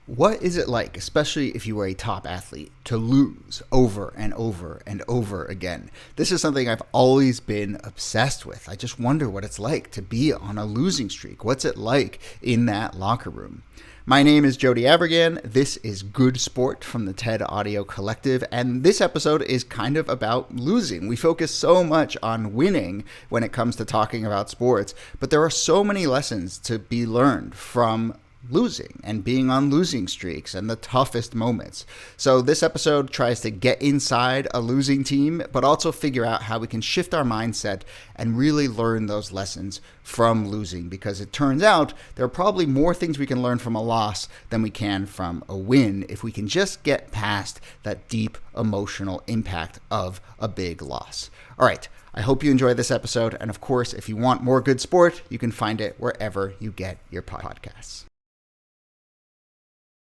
What is it like, especially if you are a top athlete, to lose over and over and over again? This is something I've always been obsessed with. I just wonder what it's like to be on a losing streak. What's it like in that locker room? My name is Jody Abergan. This is Good Sport from the TED Audio Collective, and this episode is kind of about losing. We focus so much on winning when it comes to talking about sports, but there are so many lessons to be learned from losing and being on losing streaks and the toughest moments. So this episode tries to get inside a losing team, but also figure out how we can shift our mindset and really learn those lessons from losing, because it turns out there are probably more things we can learn from a loss than we can from a win if we can just get past that deep emotional impact of a big loss. All right. I hope you enjoy this episode. And of course, if you want more Good Sport, you can find it wherever you get your podcasts.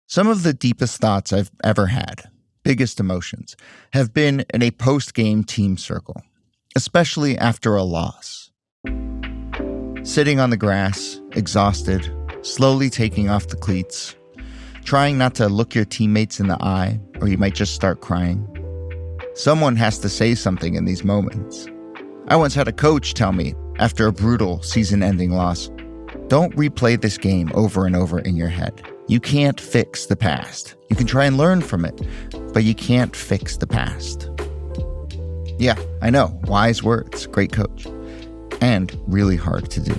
Some of the deepest thoughts I've ever had, biggest emotions, have been in a post-game team circle, especially after a loss. Sitting on the grass, exhausted, slowly taking off the cleats, trying not to look your teammates in the eye, or you might just start crying. Someone has to say something in these moments. I once had a coach tell me, after a brutal season-ending loss, "Don't replay this game over and over in your head. You can't fix the past. You can try and learn from it, but you can't fix the past." Yeah, I know, wise words, great coach, and really hard to do.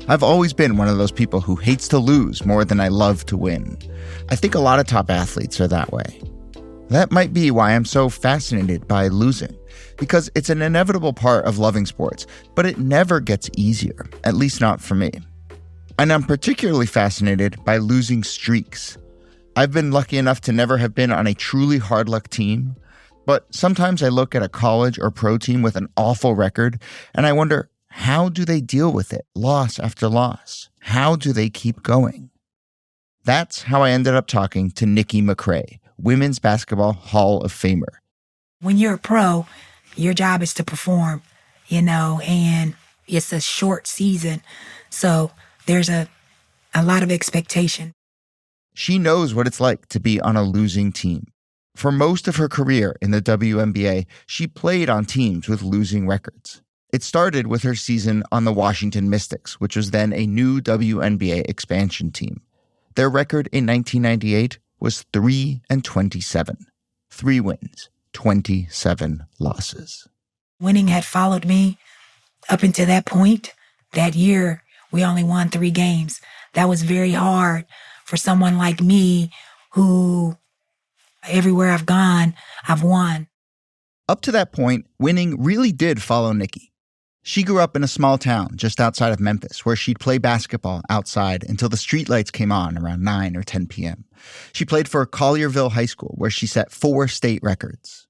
I've always been one of those people who hates to lose more than I love to win. I think a lot of top athletes are that way. That might be why I'm so fascinated by losing, because it's an inevitable part of loving sports, but it never gets easier, at least not for me. And I'm particularly fascinated by losing streaks. I've been lucky enough to never have been on a truly hard luck team, but sometimes I look at a college or pro team with an awful record, and I wonder, how do they deal with it, loss after loss? How do they keep going? That's how I ended up talking to Nikky McCray, Women's Basketball Hall of Famer. When you're a pro, your job is to perform, and it's a short season, so there's a lot of expectation. She knows what it's like to be on a losing team. For most of her career in the WNBA, she played on teams with losing records. It started with her season on the Washington Mystics, which was then a new WNBA expansion team. Their record in 1998 was 3-27. 3 wins, 27 losses. Winning had followed me up until that point. That year, we only won 3 games. That was very hard for someone like me who, everywhere I've gone, I've won. Up to that point, winning really did follow Nikky. She grew up in a small town just outside of Memphis, where she'd play basketball outside until the streetlights came on around 9 or 10 p.m. She played for Collierville High School, where she set 4 state records.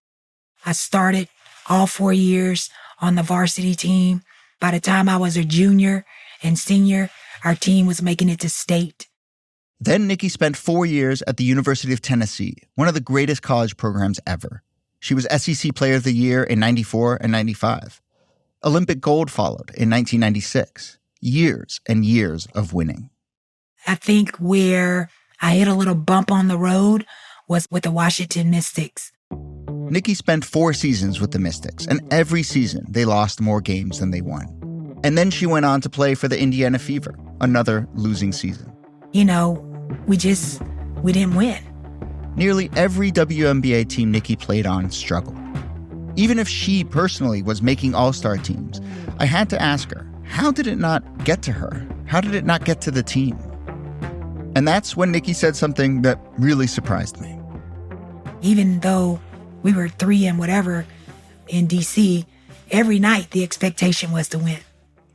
I started all 4 years on the varsity team. By the time I was a junior and senior, our team was making it to state. Then Nikky spent 4 years at the University of Tennessee, one of the greatest college programs ever. She was SEC Player of the Year in 94 and 95. Olympic gold followed in 1996. Years and years of winning. I think where I hit a little bump on the road was with the Washington Mystics. Nikky spent 4 seasons with the Mystics, and every season they lost more games than they won. And then she went on to play for the Indiana Fever, another losing season. We didn't win. Nearly every WNBA team Nikky played on struggled. Even if she personally was making all-star teams, I had to ask her, how did it not get to her? How did it not get to the team? And that's when Nikky said something that really surprised me. Even though we were 3 and whatever in D.C., every night the expectation was to win.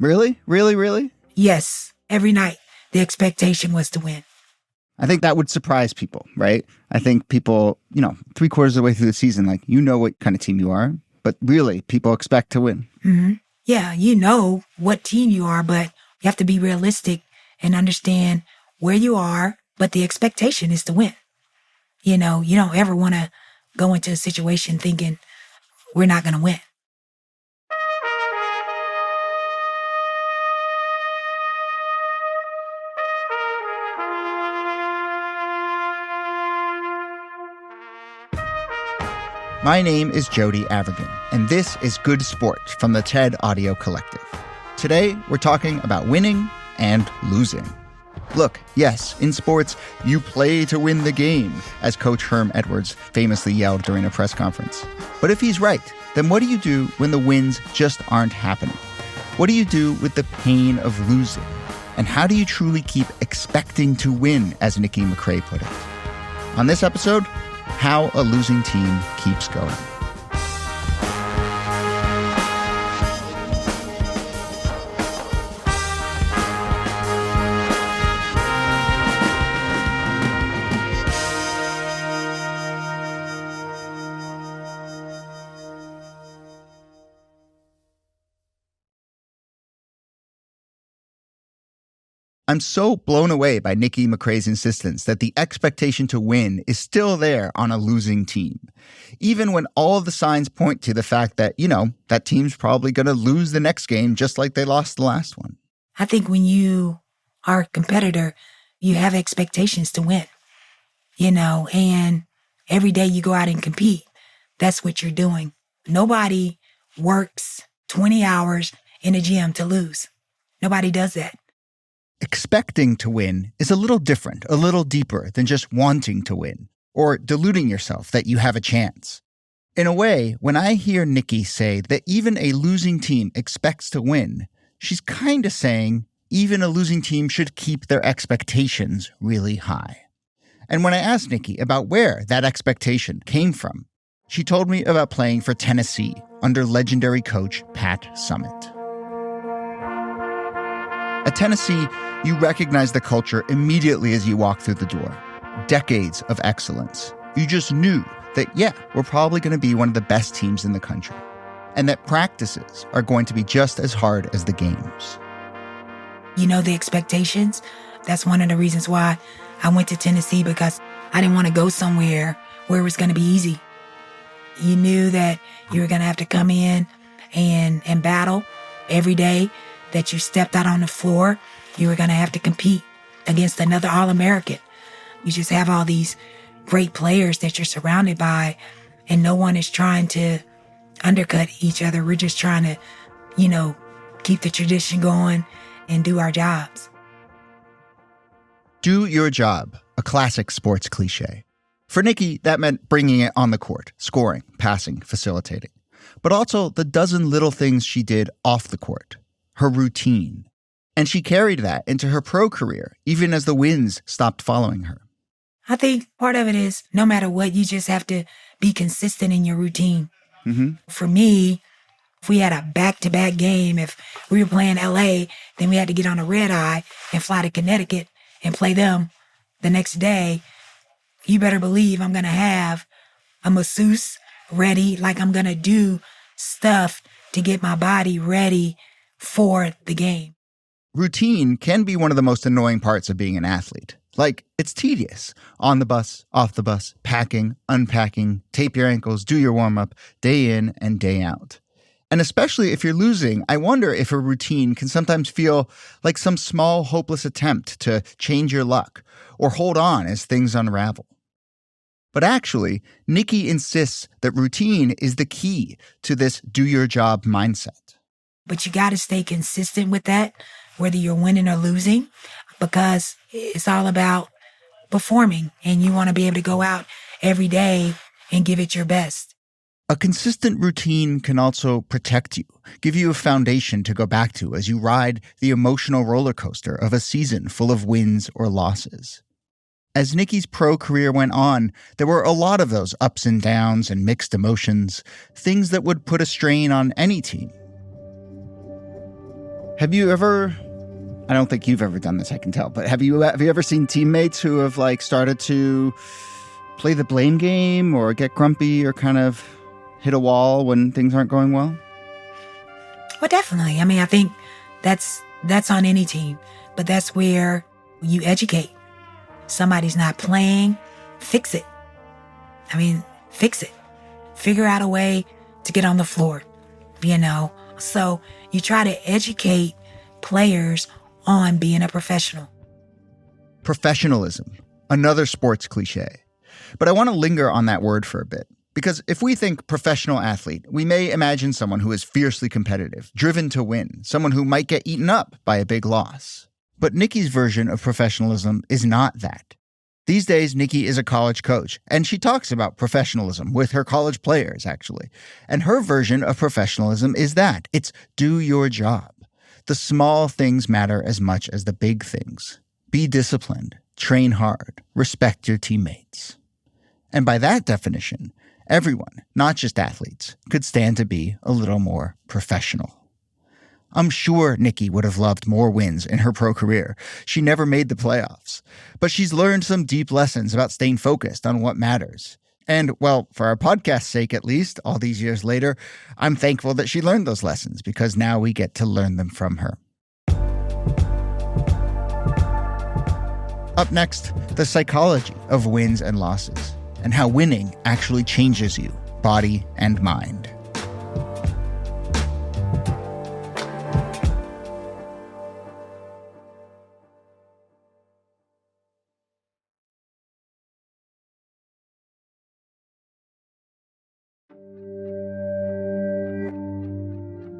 Really? Really, really? Yes, every night the expectation was to win. I think that would surprise people, right? I think people, 3/4 of the way through the season, what kind of team you are, but really people expect to win. Mm-hmm. Yeah, you know what team you are, but you have to be realistic and understand where you are, but the expectation is to win. You don't ever want to go into a situation thinking we're not going to win. My name is Jody Avergan, and this is Good Sport from the TED Audio Collective. Today, we're talking about winning and losing. Look, yes, in sports, you play to win the game, as Coach Herm Edwards famously yelled during a press conference. But if he's right, then what do you do when the wins just aren't happening? What do you do with the pain of losing? And how do you truly keep expecting to win, as Nikky McCray put it? On this episode, how a losing team keeps going. I'm so blown away by Nikky McCray's insistence that the expectation to win is still there on a losing team. Even when all of the signs point to the fact that, that team's probably going to lose the next game just like they lost the last one. I think when you are a competitor, you have expectations to win, and every day you go out and compete. That's what you're doing. Nobody works 20 hours in a gym to lose. Nobody does that. Expecting to win is a little different, a little deeper than just wanting to win or deluding yourself that you have a chance. In a way, when I hear Nikky say that even a losing team expects to win, she's kind of saying even a losing team should keep their expectations really high. And when I asked Nikky about where that expectation came from, she told me about playing for Tennessee under legendary coach Pat Summitt. At Tennessee, you recognize the culture immediately as you walk through the door. Decades of excellence. You just knew that, we're probably going to be one of the best teams in the country. And that practices are going to be just as hard as the games. The expectations. That's one of the reasons why I went to Tennessee, because I didn't want to go somewhere where it was going to be easy. You knew that you were going to have to come in and battle every day that you stepped out on the floor. You were going to have to compete against another All-American. You just have all these great players that you're surrounded by, and no one is trying to undercut each other. We're just trying to, keep the tradition going and do our jobs. Do your job, a classic sports cliche. For Nikky, that meant bringing it on the court, scoring, passing, facilitating. But also the dozen little things she did off the court. Her routine. And she carried that into her pro career, even as the wins stopped following her. I think part of it is no matter what, you just have to be consistent in your routine. Mm-hmm. For me, if we had a back-to-back game, if we were playing LA, then we had to get on a red eye and fly to Connecticut and play them the next day. You better believe I'm going to have a masseuse ready, like I'm going to do stuff to get my body ready for the game. Routine can be one of the most annoying parts of being an athlete. Like, it's tedious. On the bus, off the bus, packing, unpacking, tape your ankles, do your warm-up, day in and day out. And especially if you're losing, I wonder if a routine can sometimes feel like some small, hopeless attempt to change your luck or hold on as things unravel. But actually, Nikky insists that routine is the key to this do-your-job mindset. But you got to stay consistent with that, whether you're winning or losing, because it's all about performing, and you want to be able to go out every day and give it your best. A consistent routine can also protect you, give you a foundation to go back to as you ride the emotional roller coaster of a season full of wins or losses. As Nikky's pro career went on, there were a lot of those ups and downs and mixed emotions, things that would put a strain on any team. Have you ever, I don't think you've ever done this, I can tell, but have you ever seen teammates who have started to play the blame game or get grumpy or kind of hit a wall when things aren't going well? Well, definitely. I think that's on any team, but that's where you educate. Somebody's not playing, fix it. Fix it. Figure out a way to get on the floor, So you try to educate players on being a professional. Professionalism, another sports cliche. But I want to linger on that word for a bit, Because if we think professional athlete, we may imagine someone who is fiercely competitive, driven to win, someone who might get eaten up by a big loss. But Nikky's version of professionalism is not that. These days, Nikky is a college coach, and she talks about professionalism with her college players, actually. And her version of professionalism is that. It's do your job. The small things matter as much as the big things. Be disciplined, train hard, respect your teammates. And by that definition, everyone, not just athletes, could stand to be a little more professional. I'm sure Nikky would have loved more wins in her pro career. She never made the playoffs. But she's learned some deep lessons about staying focused on what matters. And, well, for our podcast's sake at least, all these years later, I'm thankful that she learned those lessons because now we get to learn them from her. Up next, the psychology of wins and losses, and how winning actually changes you, body and mind.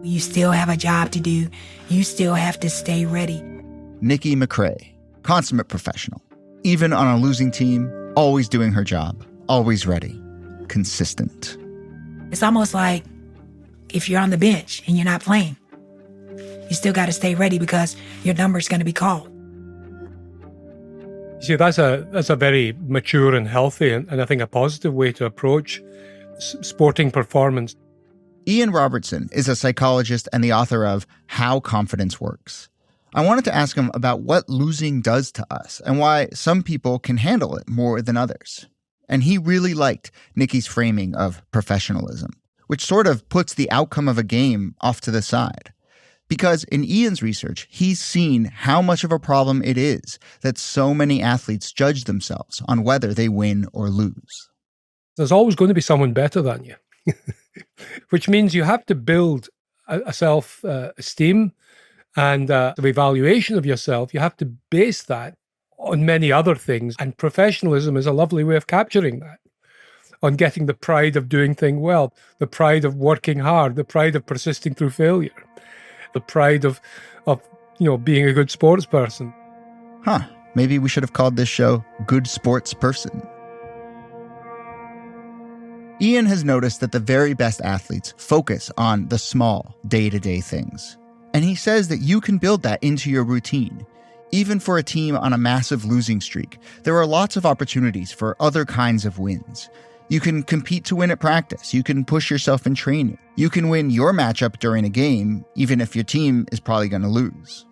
You still have a job to do. You still have to stay ready. Nikky McCray, consummate professional. Even on a losing team, always doing her job, always ready, consistent. It's almost like if you're on the bench and you're not playing, you still got to stay ready because your number's going to be called. See, that's a very mature and healthy and I think a positive way to approach sporting performance. Ian Robertson is a psychologist and the author of How Confidence Works. I wanted to ask him about what losing does to us and why some people can handle it more than others. And he really liked Nikky's framing of professionalism, which sort of puts the outcome of a game off to the side. Because in Ian's research, he's seen how much of a problem it is that so many athletes judge themselves on whether they win or lose. There's always going to be someone better than you, which means you have to build a self-esteem and the evaluation of yourself. You have to base that on many other things. And professionalism is a lovely way of capturing that, on getting the pride of doing things well, the pride of working hard, the pride of persisting through failure, the pride of being a good sports person. Maybe we should have called this show Good Sports Person. Ian has noticed that the very best athletes focus on the small, day-to-day things. And he says that you can build that into your routine. Even for a team on a massive losing streak, there are lots of opportunities for other kinds of wins. You can compete to win at practice. You can push yourself in training. You can win your matchup during a game, even if your team is probably going to lose.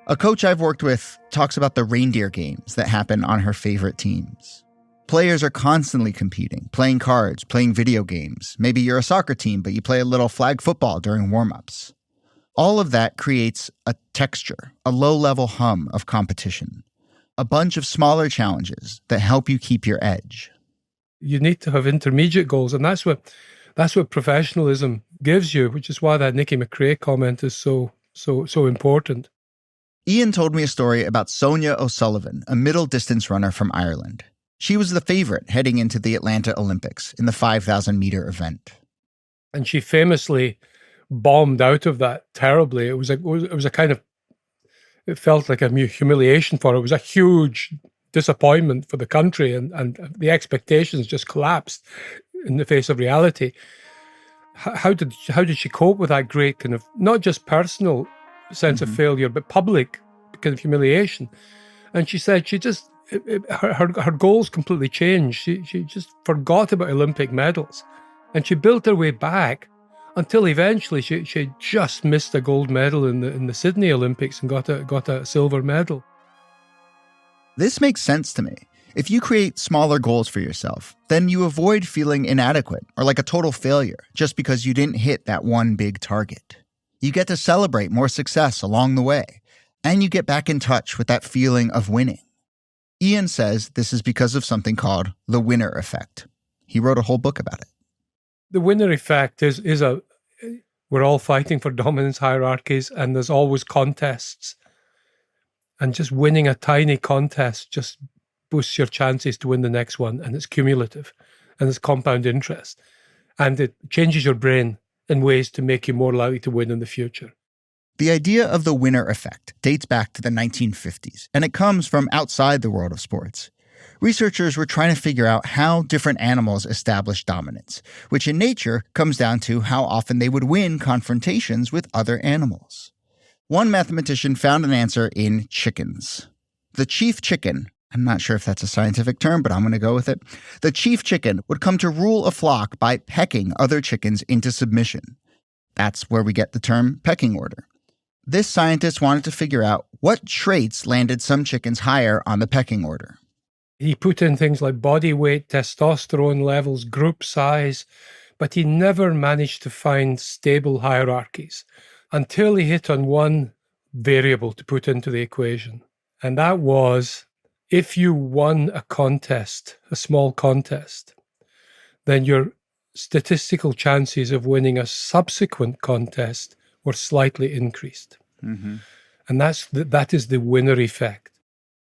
A coach I've worked with talks about the reindeer games that happen on her favorite teams. Players are constantly competing, playing cards, playing video games. Maybe you're a soccer team, but you play a little flag football during warm-ups. All of that creates a texture, a low-level hum of competition, a bunch of smaller challenges that help you keep your edge. You need to have intermediate goals, and that's what professionalism gives you, which is why that Nikky McCray comment is so important. Ian told me a story about Sonia O'Sullivan, a middle distance runner from Ireland. She was the favorite heading into the Atlanta Olympics in the 5,000-meter event. And she famously bombed out of that terribly. It was a kind of, it felt like a humiliation for her. It was a huge disappointment for the country, and the expectations just collapsed in the face of reality. How did she cope with that great kind of, not just personal sense of failure, but public kind of humiliation? And she said her goals completely changed. She just forgot about Olympic medals, and she built her way back until eventually she just missed a gold medal in the Sydney Olympics and got a silver medal. This makes sense to me. If you create smaller goals for yourself, then you avoid feeling inadequate or like a total failure just because you didn't hit that one big target. You get to celebrate more success along the way, and you get back in touch with that feeling of winning. Ian says this is because of something called the winner effect. He wrote a whole book about it. The winner effect is we're all fighting for dominance hierarchies, and there's always contests. And just winning a tiny contest just boosts your chances to win the next one, and it's cumulative. and there's compound interest. And it changes your brain in ways to make you more likely to win in the future. The idea of the winner effect dates back to the 1950s, and it comes from outside the world of sports. Researchers were trying to figure out how different animals establish dominance, which in nature comes down to how often they would win confrontations with other animals. One mathematician found an answer in chickens. The chief chicken, I'm not sure if that's a scientific term, but I'm going to go with it. The chief chicken would come to rule a flock by pecking other chickens into submission. That's where we get the term pecking order. This scientist wanted to figure out what traits landed some chickens higher on the pecking order. He put in things like body weight, testosterone levels, group size, but he never managed to find stable hierarchies until he hit on one variable to put into the equation. And that was, if you won a contest, a small contest, then your statistical chances of winning a subsequent contest were slightly increased. Mm-hmm. And that is the winner effect.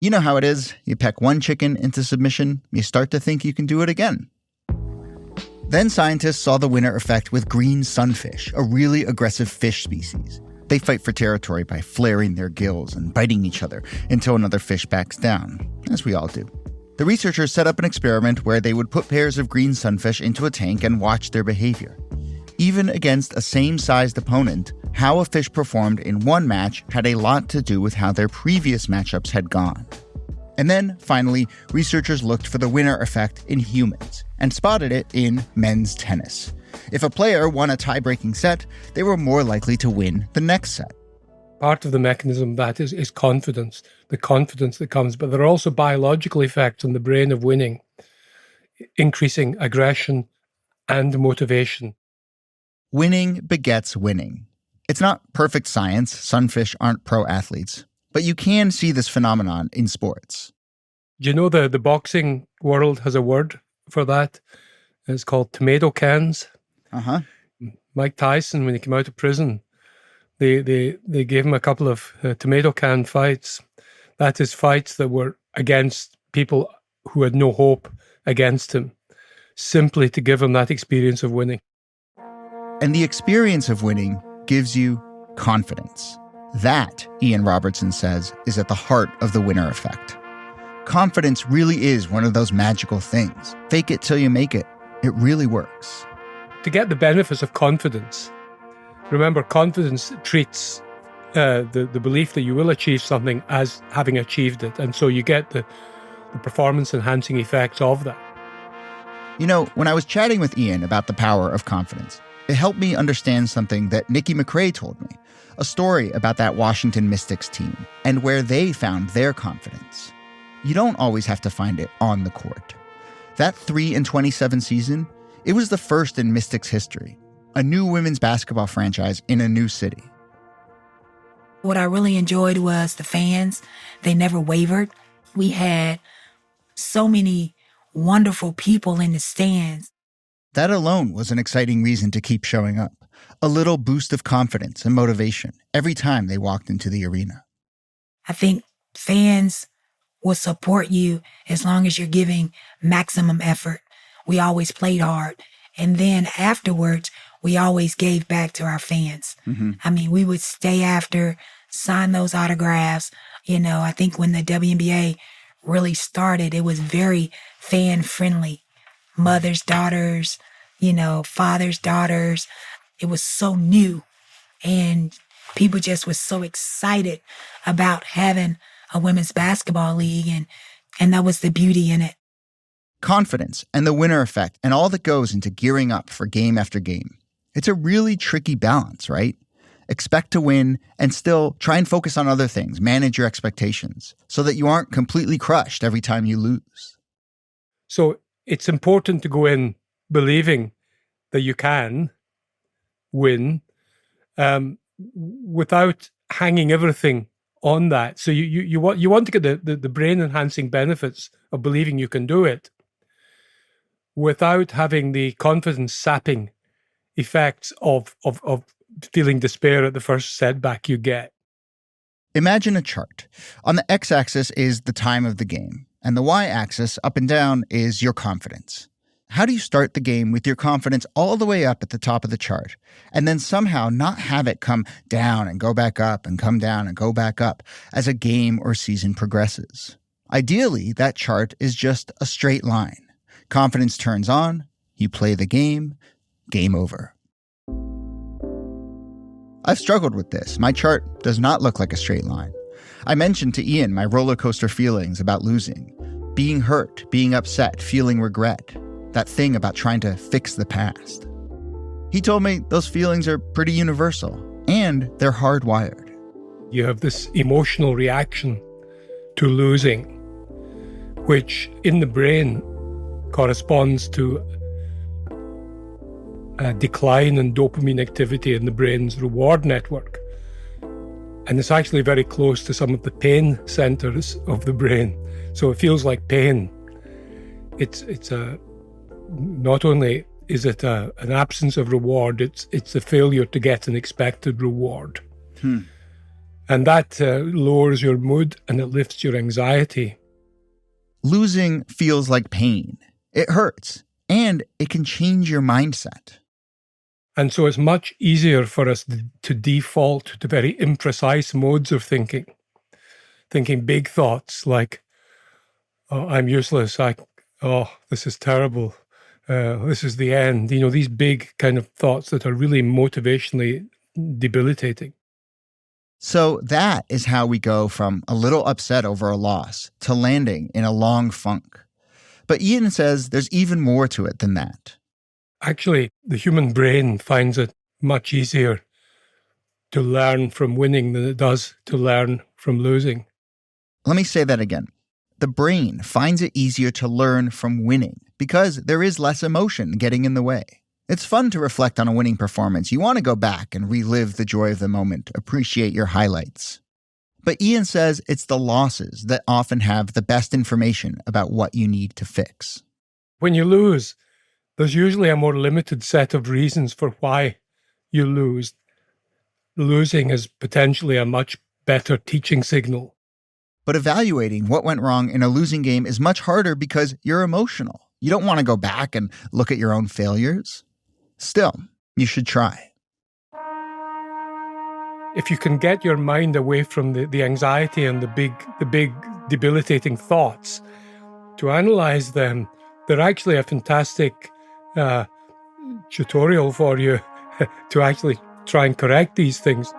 You know how it is. You peck one chicken into submission, you start to think you can do it again. Then scientists saw the winner effect with green sunfish, a really aggressive fish species. They fight for territory by flaring their gills and biting each other until another fish backs down, as we all do. The researchers set up an experiment where they would put pairs of green sunfish into a tank and watch their behavior. Even against a same-sized opponent, how a fish performed in one match had a lot to do with how their previous matchups had gone. And then, finally, researchers looked for the winner effect in humans and spotted it in men's tennis. If a player won a tie-breaking set, they were more likely to win the next set. Part of the mechanism of that is confidence, the confidence that comes, but there are also biological effects on the brain of winning, increasing aggression and motivation. Winning begets winning. It's not perfect science. Sunfish aren't pro athletes. But you can see this phenomenon in sports. Do you know the boxing world has a word for that? It's called tomato cans. Uh-huh. Mike Tyson, when he came out of prison, they gave him a couple of tomato can fights. That is, fights that were against people who had no hope against him, simply to give him that experience of winning. And the experience of winning gives you confidence. That, Ian Robertson says, is at the heart of the winner effect. Confidence really is one of those magical things. Fake it till you make it. It really works. To get the benefits of confidence, remember, confidence treats the belief that you will achieve something as having achieved it. And so you get the performance-enhancing effects of that. You know, when I was chatting with Ian about the power of confidence, it helped me understand something that Nikky McCray told me, a story about that Washington Mystics team and where they found their confidence. You don't always have to find it on the court. That 3-27 season, it was the first in Mystics history, a new women's basketball franchise in a new city. What I really enjoyed was the fans. They never wavered. We had so many wonderful people in the stands. That alone was an exciting reason to keep showing up. A little boost of confidence and motivation every time they walked into the arena. I think fans will support you as long as you're giving maximum effort. We always played hard. And then afterwards, we always gave back to our fans. Mm-hmm. I mean, we would stay after, sign those autographs. You know, I think when the WNBA really started, it was very fan-friendly. Mothers, daughters, you know, fathers, daughters. It was so new. And people just were so excited about having a women's basketball league. And that was the beauty in it. Confidence and the winner effect and all that goes into gearing up for game after game. It's a really tricky balance, right? Expect to win and still try and focus on other things, manage your expectations so that you aren't completely crushed every time you lose. So it's important to go in believing that you can win without hanging everything on that. So you want to get the brain enhancing benefits of believing you can do it without having the confidence sapping effects of feeling despair at the first setback you get. Imagine a chart. On the x-axis is the time of the game, and the y-axis, up and down, is your confidence. how do you start the game with your confidence all the way up at the top of the chart, and then somehow not have it come down and go back up and come down and go back up as a game or season progresses? Ideally, that chart is just a straight line. Confidence turns on, you play the game over. I've struggled with this. My chart does not look like a straight line. I mentioned to Ian my roller coaster feelings about losing, being hurt, being upset, feeling regret, that thing about trying to fix the past. He told me those feelings are pretty universal, and they're hardwired. You have this emotional reaction to losing, which in the brain corresponds to a decline in dopamine activity in the brain's reward network. And it's actually very close to some of the pain centers of the brain. So it feels like pain. Not only is it an absence of reward, it's a failure to get an expected reward. And that lowers your mood and it lifts your anxiety. Losing feels like pain. It hurts, and it can change your mindset. And so it's much easier for us to default to very imprecise modes of thinking big thoughts like, oh, I'm useless, this is terrible, this is the end. These big kind of thoughts that are really motivationally debilitating. So that is how we go from a little upset over a loss to landing in a long funk. But Ian says there's even more to it than that. Actually, the human brain finds it much easier to learn from winning than it does to learn from losing. Let me say that again. The brain finds it easier to learn from winning because there is less emotion getting in the way. It's fun to reflect on a winning performance. You want to go back and relive the joy of the moment, appreciate your highlights. But Ian says it's the losses that often have the best information about what you need to fix. When you lose, there's usually a more limited set of reasons for why you lose. Losing is potentially a much better teaching signal. But evaluating what went wrong in a losing game is much harder because you're emotional. You don't want to go back and look at your own failures. Still, you should try. If you can get your mind away from the anxiety and the big debilitating thoughts, to analyze them, they're actually a fantastic tutorial for you to actually try and correct these things.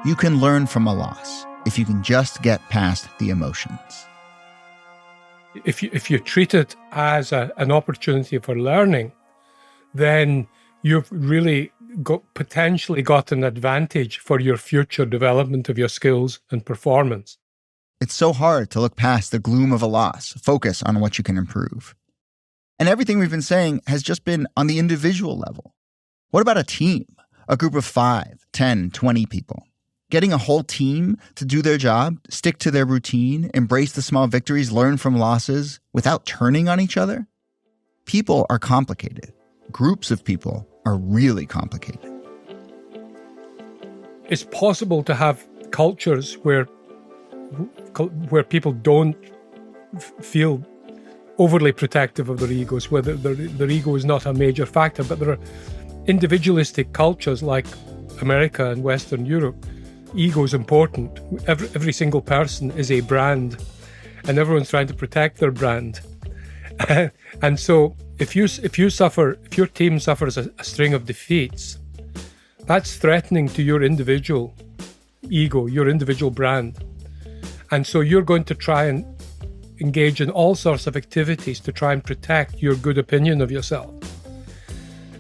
You can learn from a loss if you can just get past the emotions. If you treat it as an opportunity for learning, then you've really potentially got an advantage for your future development of your skills and performance. It's so hard to look past the gloom of a loss, focus on what you can improve. And everything we've been saying has just been on the individual level. What about a team? A group of 5, 10, 20 people? Getting a whole team to do their job, stick to their routine, embrace the small victories, learn from losses without turning on each other? People are complicated. Groups of people are really complicated. It's possible to have cultures where people don't feel overly protective of their egos, where their ego is not a major factor, but there are individualistic cultures like America and Western Europe. Ego is important. Every single person is a brand, and everyone's trying to protect their brand. And so, if your team suffers a string of defeats, that's threatening to your individual ego, your individual brand. And so, you're going to try and engage in all sorts of activities to try and protect your good opinion of yourself.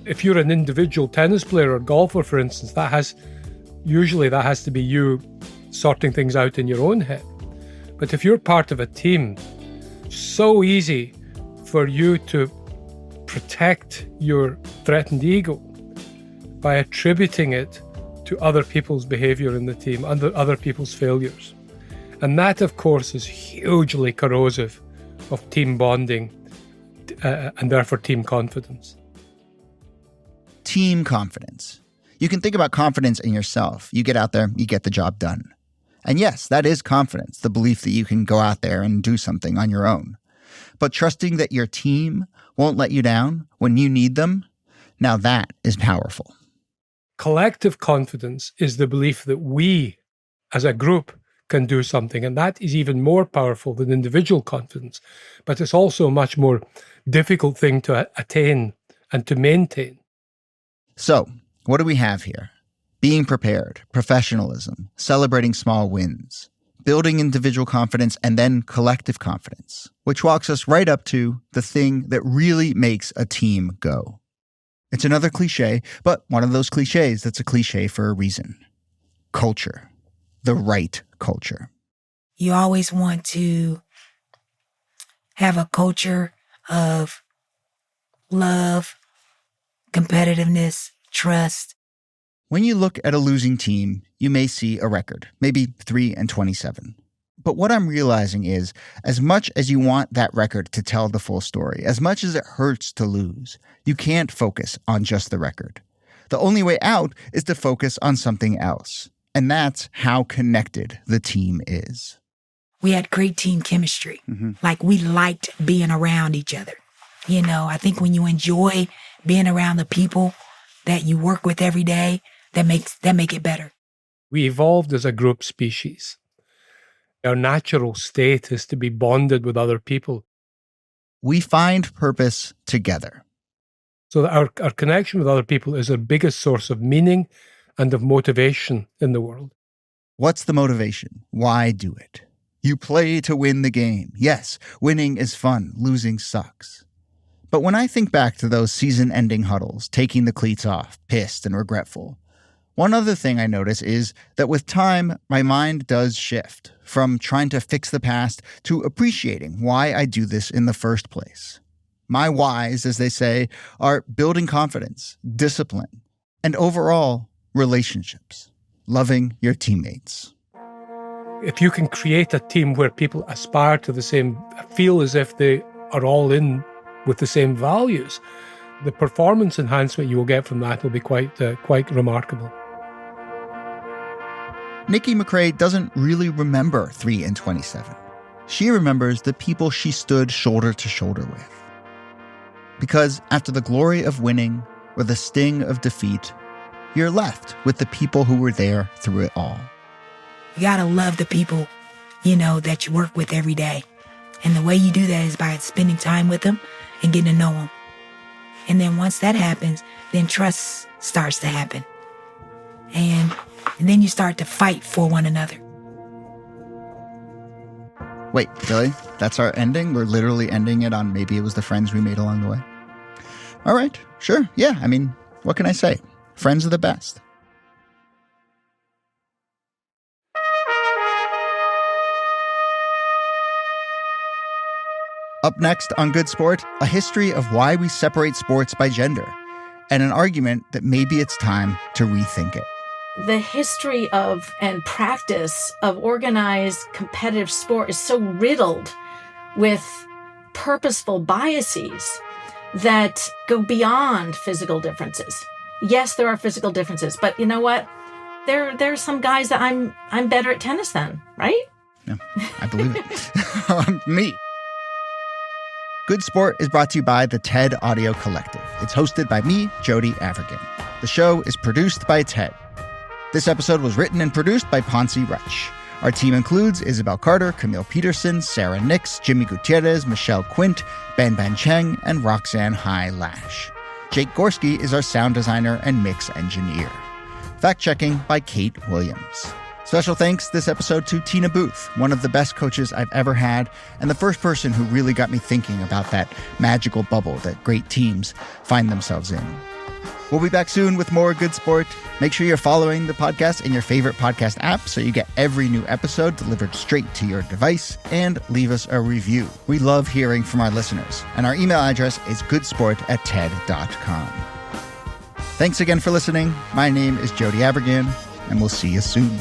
If you're an individual tennis player or golfer, for instance, that has to be you sorting things out in your own head. But if you're part of a team, so easy for you to protect your threatened ego by attributing it to other people's behavior in the team, other people's failures. And that, of course, is hugely corrosive of team bonding and therefore team confidence. Team confidence. You can think about confidence in yourself. You get out there, you get the job done. And yes, that is confidence, the belief that you can go out there and do something on your own. but trusting that your team won't let you down when you need them, now that is powerful. Collective confidence is the belief that we, as a group, can do something, and that is even more powerful than individual confidence. But it's also a much more difficult thing to attain and to maintain. So, what do we have here? Being prepared, professionalism, celebrating small wins, building individual confidence, and then collective confidence, which walks us right up to the thing that really makes a team go. It's another cliche, but one of those cliches that's a cliche for a reason. Culture. The right culture. You always want to have a culture of love, competitiveness, trust. When you look at a losing team, you may see a record, maybe 3-27. But what I'm realizing is, as much as you want that record to tell the full story, as much as it hurts to lose, you can't focus on just the record. The only way out is to focus on something else. And that's how connected the team is. We had great team chemistry. Like, we liked being around each other. You know, I think when you enjoy being around the people that you work with every day, that make it better. We evolved as a group species. Our natural state is to be bonded with other people. We find purpose together. So our connection with other people is our biggest source of meaning and of motivation in the world. What's the motivation? Why do it? You play to win the game. Yes, winning is fun. Losing sucks. But when I think back to those season-ending huddles, taking the cleats off, pissed and regretful, one other thing I notice is that with time, my mind does shift from trying to fix the past to appreciating why I do this in the first place. My whys, as they say, are building confidence, discipline, and overall, relationships. Loving your teammates. If you can create a team where people aspire to the same, feel as if they are all in with the same values, the performance enhancement you will get from that will be quite remarkable. Nikky McCray doesn't really remember 3-27. She remembers the people she stood shoulder to shoulder with. Because after the glory of winning or the sting of defeat, you're left with the people who were there through it all. You gotta love the people, that you work with every day. And the way you do that is by spending time with them and getting to know them. And then once that happens, then trust starts to happen. And then you start to fight for one another. Wait, really? That's our ending? We're literally ending it on maybe it was the friends we made along the way? All right, sure. Yeah, what can I say? Friends are the best. Up next on Good Sport, a history of why we separate sports by gender, and an argument that maybe it's time to rethink it. The history of and practice of organized competitive sport is so riddled with purposeful biases that go beyond physical differences. Yes, there are physical differences, but you know what? There's some guys that I'm better at tennis than, right? Yeah, I believe it. Me. Good Sport is brought to you by the TED Audio Collective. It's hosted by me, Jody Avergan. The show is produced by TED. This episode was written and produced by Ponce Rutch. Our team includes Isabel Carter, Camille Peterson, Sarah Nix, Jimmy Gutierrez, Michelle Quint, Ben Cheng, and Roxanne Hai Lash. Jake Gorski is our sound designer and mix engineer. Fact-checking by Kate Williams. Special thanks this episode to Tina Booth, one of the best coaches I've ever had, and the first person who really got me thinking about that magical bubble that great teams find themselves in. We'll be back soon with more Good Sport. Make sure you're following the podcast in your favorite podcast app so you get every new episode delivered straight to your device, and leave us a review. We love hearing from our listeners, and our email address is goodsport@ted.com. Thanks again for listening. My name is Jody Avergan, and we'll see you soon.